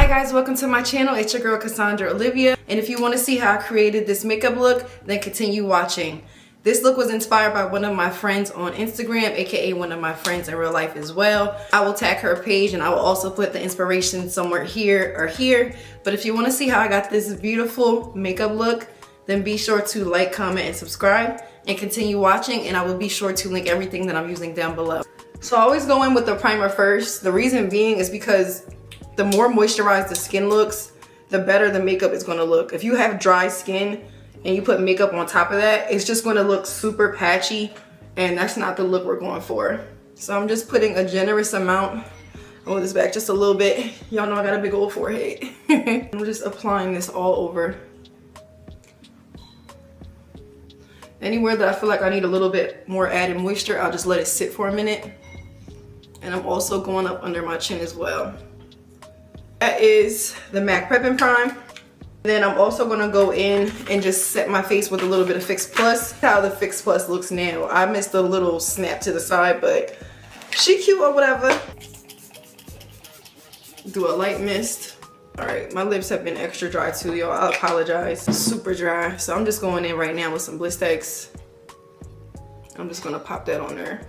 guys, welcome to my channel. It's your girl Cassandra Olivia, and if you want to see how I created this makeup look, then continue watching. This look was inspired by one of my friends on Instagram, aka one of my friends in real life as well. I will tag her page and I will also put the inspiration somewhere here or here. But if you want to see how I got this beautiful makeup look, then be sure to like, comment, and subscribe and continue watching, and I will be sure to link everything that I'm using down below. So I always go in with the primer first. The reason being is because the more moisturized the skin looks, the better the makeup is going to look. If you have dry skin and you put makeup on top of that, it's just going to look super patchy, and that's not the look we're going for. So I'm just putting a generous amount. I'll hold this back just a little bit. Y'all know I got a big old forehead. I'm just applying this all over. Anywhere that I feel like I need a little bit more added moisture, I'll just let it sit for a minute. And I'm also going up under my chin as well. That is the MAC Prep and Prime. Then I'm also gonna go in and just set my face with a little bit of Fix Plus. How the Fix Plus looks now. I missed a little snap to the side, but she cute or whatever. Do a light mist. All right, my lips have been extra dry too, y'all. I apologize. Super dry. So I'm just going in right now with some Blistex. I'm just gonna pop that on there.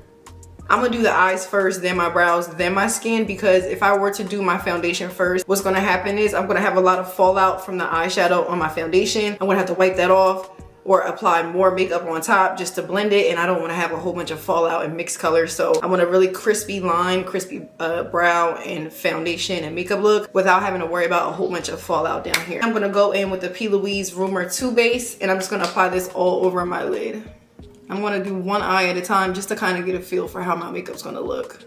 I'm gonna do the eyes first, then my brows, then my skin, because if I were to do my foundation first, what's gonna happen is I'm gonna have a lot of fallout from the eyeshadow on my foundation. I'm gonna have to wipe that off or apply more makeup on top just to blend it, and I don't wanna have a whole bunch of fallout and mixed colors. So I want a really crispy line, crispy brow and foundation and makeup look without having to worry about a whole bunch of fallout down here. I'm gonna go in with the Louise Rumor 2 base, and I'm just gonna apply this all over my lid. I'm gonna do one eye at a time just to kind of get a feel for how my makeup's gonna look.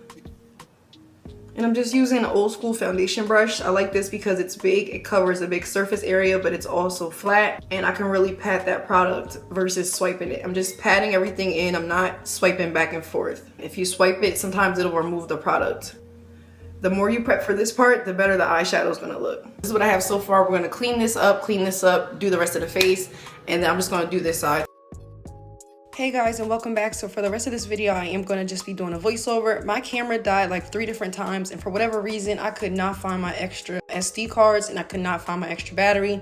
And I'm just using an old school foundation brush. I like this because it's big, it covers a big surface area, but it's also flat, and I can really pat that product versus swiping it. I'm just patting everything in, I'm not swiping back and forth. If you swipe it, sometimes it'll remove the product. The more you prep for this part, the better the eyeshadow is gonna look. This is what I have so far. We're gonna clean this up, do the rest of the face, and then I'm just gonna do this side. Hey guys, and welcome back. So for the rest of this video, I am going to just be doing a voiceover. My camera died like 3 different times, and for whatever reason, I could not find my extra SD cards and I could not find my extra battery.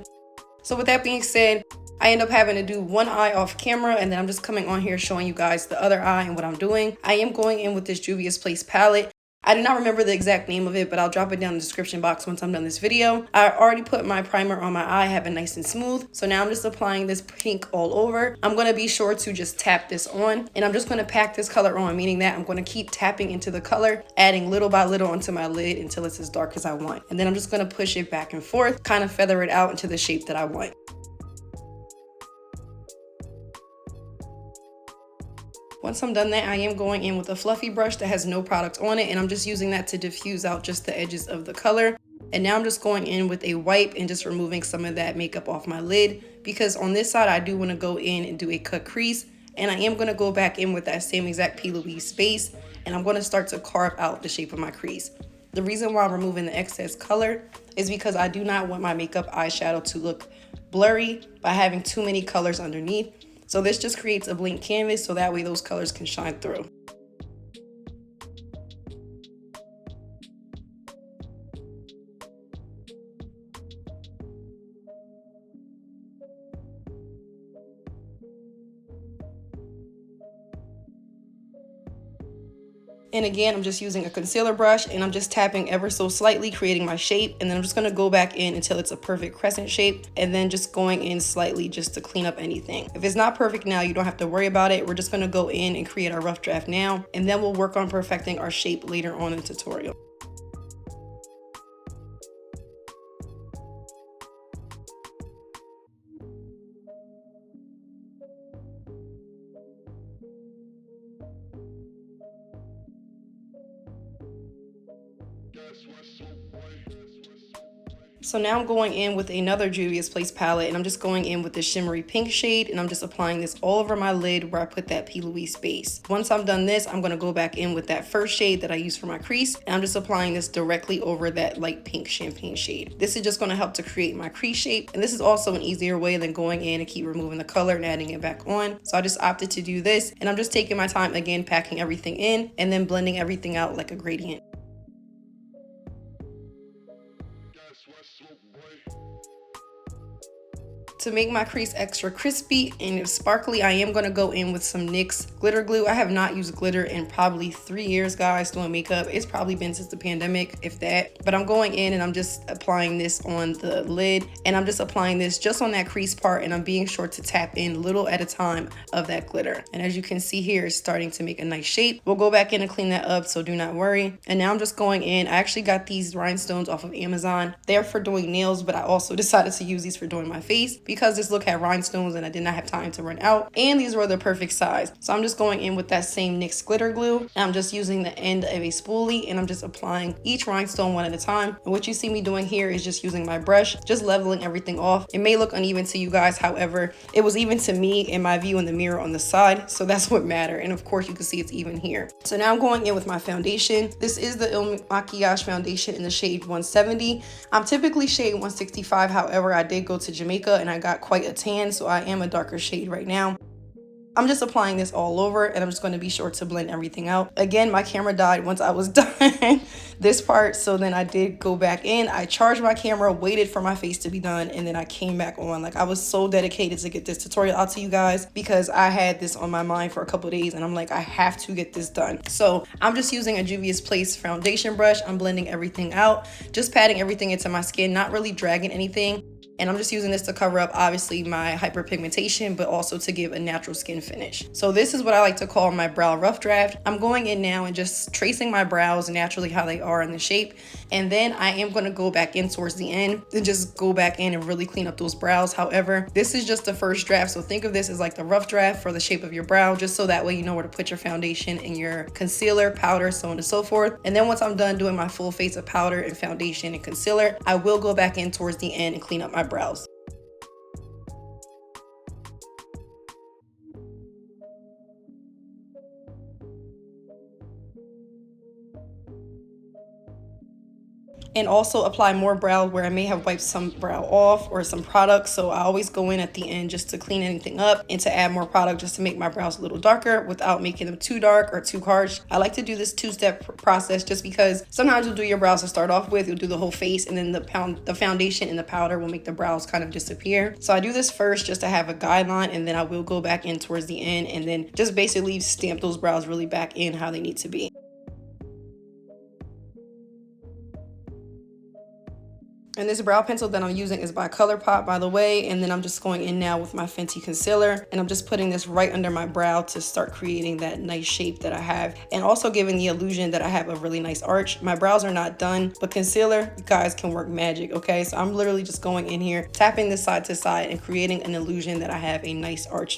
So with that being said, I end up having to do one eye off camera, and then I'm just coming on here showing you guys the other eye and what I'm doing. I am going in with this Juvia's Place palette. I do not remember the exact name of it, but I'll drop it down in the description box once I'm done this video. I already put my primer on my eye, have it nice and smooth. So now I'm just applying this pink all over. I'm gonna be sure to just tap this on, and I'm just gonna pack this color on, meaning that I'm gonna keep tapping into the color, adding little by little onto my lid until it's as dark as I want. And then I'm just gonna push it back and forth, kind of feather it out into the shape that I want. Once I'm done that, I am going in with a fluffy brush that has no product on it, and I'm just using that to diffuse out just the edges of the color. And now I'm just going in with a wipe and just removing some of that makeup off my lid, because on this side I do want to go in and do a cut crease, and I am going to go back in with that same exact P. Louise base, and I'm going to start to carve out the shape of my crease. The reason why I'm removing the excess color is because I do not want my makeup eyeshadow to look blurry by having too many colors underneath. So this just creates a blank canvas, so that way those colors can shine through. And again, I'm just using a concealer brush, and I'm just tapping ever so slightly, creating my shape. And then I'm just gonna go back in until it's a perfect crescent shape, and then just going in slightly just to clean up anything. If it's not perfect now, you don't have to worry about it. We're just gonna go in and create our rough draft now, and then we'll work on perfecting our shape later on in the tutorial. So now I'm going in with another Juvia's Place palette, and I'm just going in with the shimmery pink shade, and I'm just applying this all over my lid where I put that P. Louise base. Once I'm done this, I'm going to go back in with that first shade that I used for my crease, and I'm just applying this directly over that light pink champagne shade. This is just going to help to create my crease shape, and this is also an easier way than going in and keep removing the color and adding it back on. So I just opted to do this, and I'm just taking my time again, packing everything in and then blending everything out like a gradient. To make my crease extra crispy and sparkly, I am going to go in with some NYX glitter glue. I have not used glitter in probably 3 years, guys, doing makeup. It's probably been since the pandemic, if that. But I'm going in and I'm just applying this on the lid. And I'm just applying this just on that crease part. And I'm being sure to tap in little at a time of that glitter. And as you can see here, it's starting to make a nice shape. We'll go back in and clean that up, so do not worry. And now I'm just going in. I actually got these rhinestones off of Amazon. They're for doing nails, but I also decided to use these for doing my face, because this look had rhinestones and I did not have time to run out, and these were the perfect size. So I'm just going in with that same NYX glitter glue, and I'm just using the end of a spoolie, and I'm just applying each rhinestone one at a time. And what you see me doing here is just using my brush, just leveling everything off. It may look uneven to you guys, however, it was even to me in my view in the mirror on the side, so that's what mattered. And of course you can see it's even here. So now I'm going in with my foundation. This is the Il Makiage foundation in the shade 170. I'm typically shade 165, however I did go to Jamaica and I got quite a tan, so I am a darker shade right now. I'm just applying this all over, and I'm just going to be sure to blend everything out. Again, my camera died once I was done this part, so then I did go back in. I charged my camera, waited for my face to be done, and then I came back on. Like, I was so dedicated to get this tutorial out to you guys, because I had this on my mind for a couple days, and I'm like, I have to get this done. So I'm just using a Juvia's Place foundation brush. I'm blending everything out, just patting everything into my skin, not really dragging anything. And I'm just using this to cover up, obviously, my hyperpigmentation, but also to give a natural skin finish. So this is what I like to call my brow rough draft. I'm going in now and just tracing my brows naturally how they are in the shape. And then I am going to go back in towards the end and just go back in and really clean up those brows. However, this is just the first draft. So think of this as like the rough draft for the shape of your brow, just so that way you know where to put your foundation and your concealer, powder, so on and so forth. And then once I'm done doing my full face of powder and foundation and concealer, I will go back in towards the end and clean up my brows. And also apply more brow where I may have wiped some brow off or some product. So I always go in at the end just to clean anything up and to add more product, just to make my brows a little darker without making them too dark or too harsh. I like to do this two-step process just because sometimes you'll do your brows to start off with, you'll do the whole face, and then the foundation and the powder will make the brows kind of disappear. So I do this first just to have a guideline, and then I will go back in towards the end and then just basically stamp those brows really back in how they need to be. And this brow pencil that I'm using is by ColourPop, by the way. And then I'm just going in now with my Fenty Concealer, and I'm just putting this right under my brow to start creating that nice shape that I have, and also giving the illusion that I have a really nice arch. My brows are not done, but concealer, you guys, can work magic, okay? So I'm literally just going in here, tapping this side to side and creating an illusion that I have a nice arch.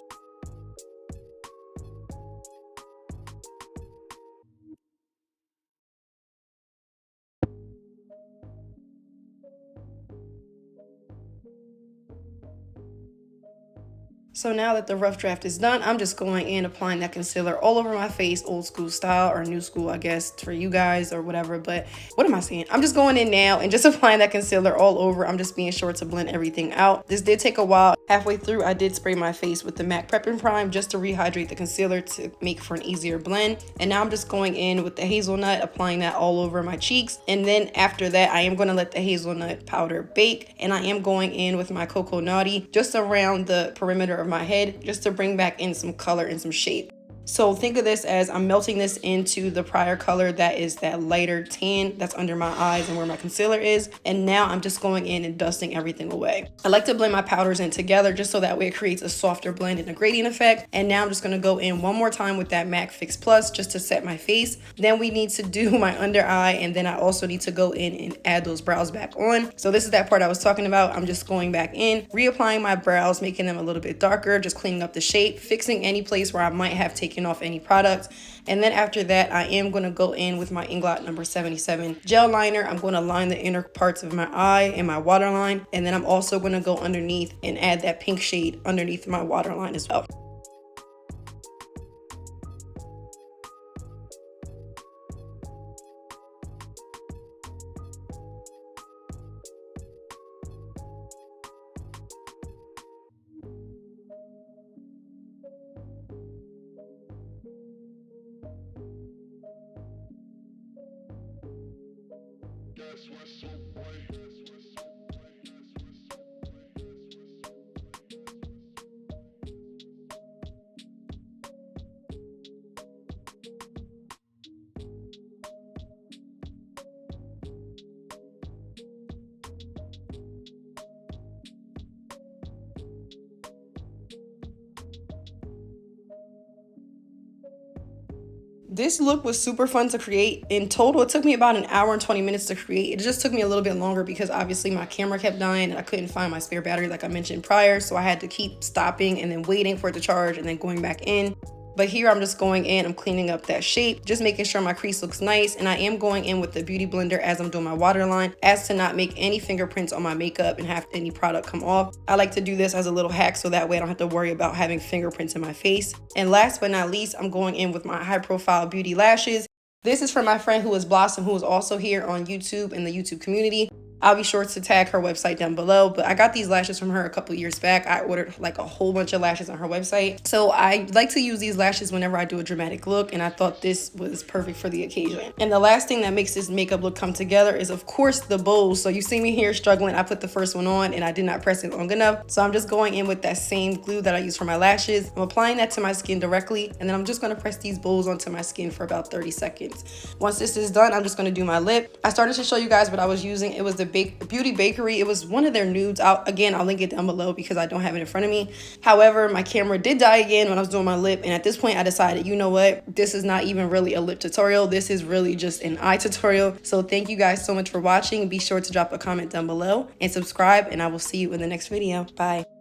So now that the rough draft is done, I'm just going in applying that concealer all over my face, old school style, or new school, I guess, for you guys or whatever. But what am I saying? I'm just going in now and just applying that concealer all over. I'm just being sure to blend everything out. This did take a while. Halfway through, I did spray my face with the MAC Prep and Prime just to rehydrate the concealer to make for an easier blend. And now I'm just going in with the hazelnut, applying that all over my cheeks. And then after that, I am going to let the hazelnut powder bake. And I am going in with my Coco Naughty just around the perimeter of my head, just to bring back in some color and some shape. So think of this as I'm melting this into the prior color that is that lighter tan that's under my eyes and where my concealer is. And now I'm just going in and dusting everything away. I like to blend my powders in together just so that way it creates a softer blend and a gradient effect. And now I'm just going to go in one more time with that MAC Fix Plus just to set my face. Then we need to do my under eye, and then I also need to go in and add those brows back on. So this is that part I was talking about. I'm just going back in, reapplying my brows, making them a little bit darker, just cleaning up the shape, fixing any place where I might have taken off any product. And then after that, I am going to go in with my Inglot number 77 gel liner. I'm going to line the inner parts of my eye and my waterline, and then I'm also going to go underneath and add that pink shade underneath my waterline as well. This look was super fun to create. In total, it took me about an hour and 20 minutes to create. It just took me a little bit longer because obviously my camera kept dying and I couldn't find my spare battery like I mentioned prior. So I had to keep stopping and then waiting for it to charge and then going back in. But here I'm just going in, I'm cleaning up that shape, just making sure my crease looks nice. And I am going in with the Beauty Blender as I'm doing my waterline, as to not make any fingerprints on my makeup and have any product come off. I like to do this as a little hack so that way I don't have to worry about having fingerprints in my face. And last but not least, I'm going in with my high profile beauty lashes. This is from my friend who is Blossom, who is also here on YouTube in the YouTube community. I'll be sure to tag her website down below, but I got these lashes from her a couple years back. I ordered like a whole bunch of lashes on her website. So I like to use these lashes whenever I do a dramatic look, and I thought this was perfect for the occasion. And the last thing that makes this makeup look come together is of course the bows. So you see me here struggling. I put the first one on and I did not press it long enough. So I'm just going in with that same glue that I use for my lashes. I'm applying that to my skin directly, and then I'm just gonna press these bows onto my skin for about 30 seconds. Once this is done, I'm just gonna do my lip. I started to show you guys what I was using. It was the Beauty Bakerie. It was one of their nudes. I'll link it down below because I don't have it in front of me. However, my camera did die again when I was doing my lip, and at this point I decided, you know what, this is not even really a lip tutorial. This is really just an eye tutorial. So thank you guys so much for watching. Be sure to drop a comment down below and subscribe, and I will see you in the next video. Bye.